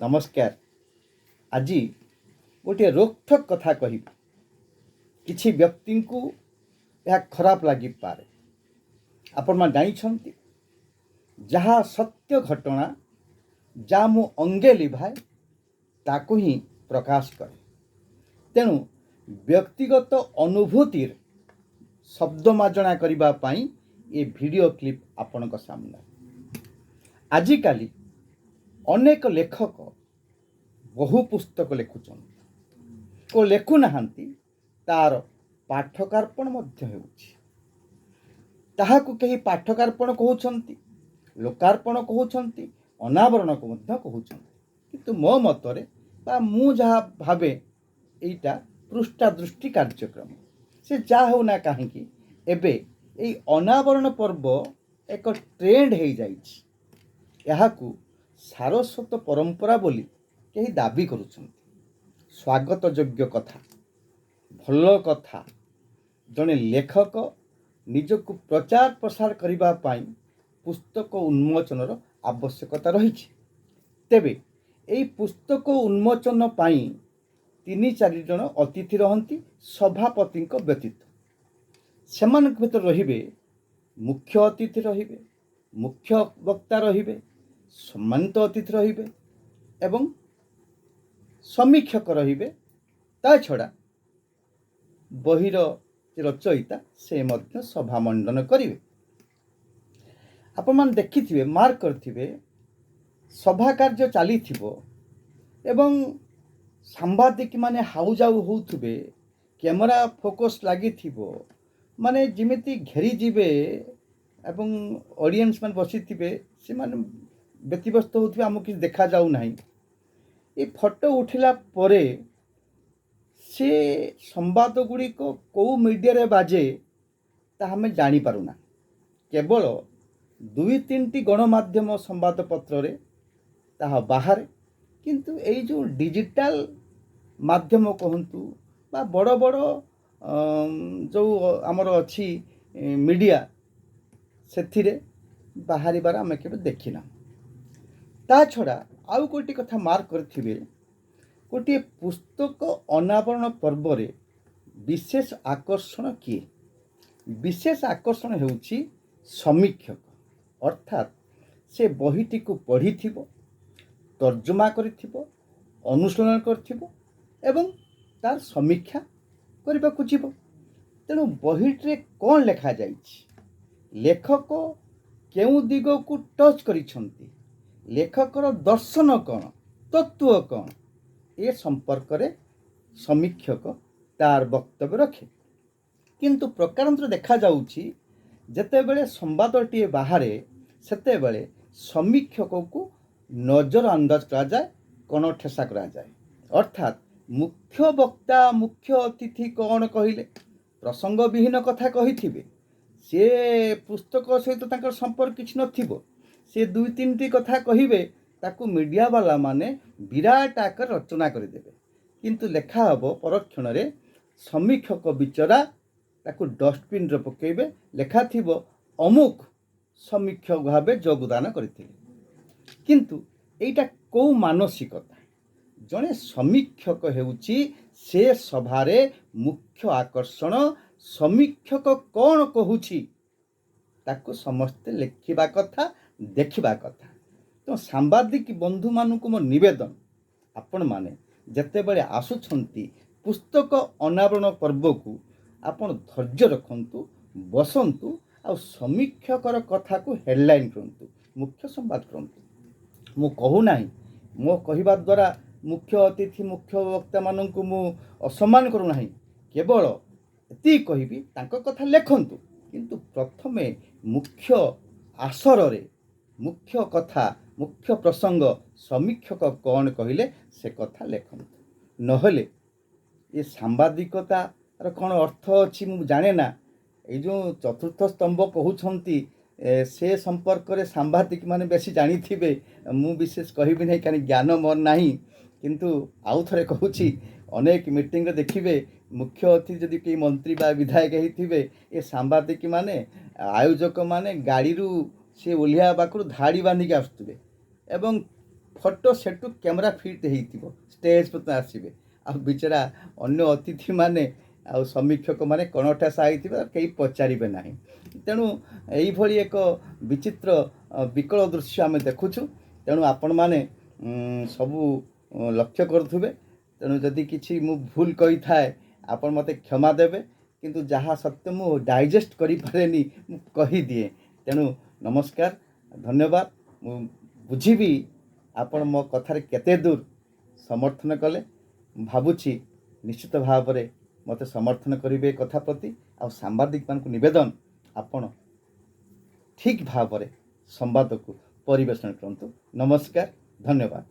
नमस्कार। आज गोटे रोकठोक कथा कह किसी व्यक्ति को यह खराब लगी पारे। आपण मान जानी जहाँ सत्य घटना जहाँ मु अंगे लिभाए ताकू ही प्रकाश करे। तेणु व्यक्तिगत अनुभूतिर शब्द मार्जना करबा पाई ये वीडियो क्लिप आपण सामने। आजिकाली अनेक लेखक बहु पुस्तक लिखुचन को लेखु नाहांती तार पाठकार्पण मध्य हेउछि। ताहाकु कहीं पाठकार्पण कहउछंती, लोकार्पण कहउछंती, अनावरण को मध्य कहउछंती। किंतु मो मतरे बा मु जहा भावे एटा पृष्ठा दृष्टि कार्यक्रम से जा हो ना कहीं एबे एई अनावरण पर्व एक ट्रेंड हो जाइछि। याहाकु सारस्वत परंपरा बोली कहीं दाबी करुछंती। स्वागत योग्य कथा, भल कथा जड़े लेखक निजक प्रचार प्रसार करिबा पाई पुस्तक उन्मोचनर आवश्यकता रही। तेबे एई पुस्तक उन्मोचन पाई 3-4 जन अतिथि रहंती सभापति व्यतीत। सेमानक भीतर रहिबे मुख्य अतिथि रहिबे, मुख्य वक्ता रहिबे, सम्मानित अतिथि रहिबे एवं समीक्षक रहिबे। ता छड़ा बहिर रचयिता से मध्य सभा मंडन करिवे। आपण मान देखिथिबे, मार्क करथिबे, सभा कार्य चलीथिबो एवं सांबादिक माने हाउजाउ होउथिबे, कैमरा फोकस लागिथिबो, माने जिमिति घेरी जिबे एवं ऑडियंस मान बसिथिबे से माने व्यतिव्यस्त होउथिबे, हमकु कि देखा जाउ नाही। ये फोटो उठिला परे से संवाद गुड़ी को कौ मीडिया रे बाजे ता हमें जानी पारुना। केवल 2-3 गणमाध्यम संवाद पत्र रे ता बाहर, किंतु एई जो डिजिटल माध्यम कहंतु बा बड़ बड़ जो आमर अच्छी मीडिया से बाहर बार आम के देखिना। ता छड़ा आउ गोटे कथा मार्क करथिबे, गोटे पुस्तक अनावरण पर्व रे विशेष आकर्षण किए? विशेष आकर्षण हेउछि समीक्षक। अर्थात से बहीटी को पढ़ी थिबो, तर्जुमा करिथिबो, अनुसरण करथिबो एवं तार समीक्षा करबा को जीवो। तेणु बहीटे कौन लेखा जाइछि, लेखक केउ दिग को टच करिछंती, लेखकर दर्शन कौन, तत्व कौन, ए संपर्क रे समीक्षक तार वक्तव्य रखे। किंतु प्रकारांतर देखा जाउछि जेते बेले संवादटी बाहरे सेते बेले समीक्षक को नजर अंदाज करा जाए, कोन ठेसा करा जाए। अर्थात मुख्य वक्ता, मुख्य अतिथि कौन कहिले प्रसंग विहीन कथा कहिथिबे, से पुस्तक सहित तांकर संपर्क किछ नथिबो, से 2-3टी कथा कहिबे, ताकू मीडिया वाला माने विराट आकार रचना करदेवे। किंतु लेखा हबो परक्षण रे समीक्षक बिचरा ताकू डस्टबिन रे पकेबे, लेखा थिबो अमुक समीक्षक भावे योगदान करथिले। किंतु एटा को मानसिकता? जने समीक्षक हेउछि से सभारे मुख्य आकर्षण। समीक्षक कौन कहूछि ताकू समस्ते लिखिबा कथा, देखिबा कथा। तो सांबादिक बंधु मानक मो निवेदन, आपण माने जेते बेले आसुछंती पुस्तक अनावरण पर्व को आपण धैर्य रखंतु, बसंतु आ समीक्षकर कथा को हेडलाइन करंतु, मुख्य संवाद करंतु। मु कहू नाही, मो कहिबा द्वारा मुख्य अतिथि, मुख्य वक्ता मानकु मु असम्मान करू नाही। केवल एति कहिबी तांको कथा लेखंतु, किंतु प्रथमे मुख्य आसर रे मुख्य कथा, मुख्य प्रसंग समीक्षक कौन कहिले से कथा लेखंतु। नहले ये सांबादिकता कौन अर्थ अच्छी मु जाने ना। ये जो चतुर्थ स्तंभ कहउछंती से संपर्क रे सांबादिक माने बेसी जानी थिबे, मु विशेष कहिबि नै कानी ज्ञान मोर नाही। किंतु आउ थरे कहूछि, अनेक मीटिंग रे देखिबे मुख्य अतिथि जदि कि मंत्री बा विधायक हेथिबे, ए सांबादिक माने आयोजक माने गाड़ी रु से ओलिया बाकरू धाड़ी बांधिक आसुथिबे एवं ଫଟୋ ସେଠୁ କ୍ୟାମେରା ଫିଟ୍ ହେଇଥିବ, ଷ୍ଟେଜ୍ ପର୍ଯ୍ୟନ୍ତ ଆସିବେ, ଆଉ ବିଚରା ଅନ୍ୟ ଅତିଥିମାନେ ଆଉ ସମୀକ୍ଷକମାନେ କଣଠାସା ହେଇଥିବେ, କେହି ପଚାରିବେ ନାହିଁ। ତେଣୁ ଏଇଭଳି ଏକ ବିଚିତ୍ର ବିକଳ ଦୃଶ୍ୟ ଆମେ ଦେଖୁଛୁ। ତେଣୁ ଆପଣମାନେ ସବୁ ଲକ୍ଷ୍ୟ କରୁଥିବେ। ତେଣୁ ଯଦି କିଛି ମୁଁ ଭୁଲ କହିଥାଏ ଆପଣ ମୋତେ କ୍ଷମା ଦେବେ, କିନ୍ତୁ ଯାହା ସତ୍ୟ ମୁଁ ଡାଇଜେଷ୍ଟ କରିପାରେନି ମୁଁ କହିଦିଏ। ତେଣୁ ନମସ୍କାର, ଧନ୍ୟବାଦ। ମୁଁ ବୁଝିବି ଆପଣ ମୋ କଥାରେ କେତେ ଦୂର ସମର୍ଥନ କଲେ। ଭାବୁଛି ନିଶ୍ଚିତ ଭାବରେ ମୋତେ ସମର୍ଥନ କରିବେ ଏ କଥା ପ୍ରତି। ଆଉ ସାମ୍ବାଦିକମାନଙ୍କୁ ନିବେଦନ, ଆପଣ ଠିକ୍ ଭାବରେ ସମ୍ବାଦକୁ ପରିବେଷଣ କରନ୍ତୁ। ନମସ୍କାର, ଧନ୍ୟବାଦ।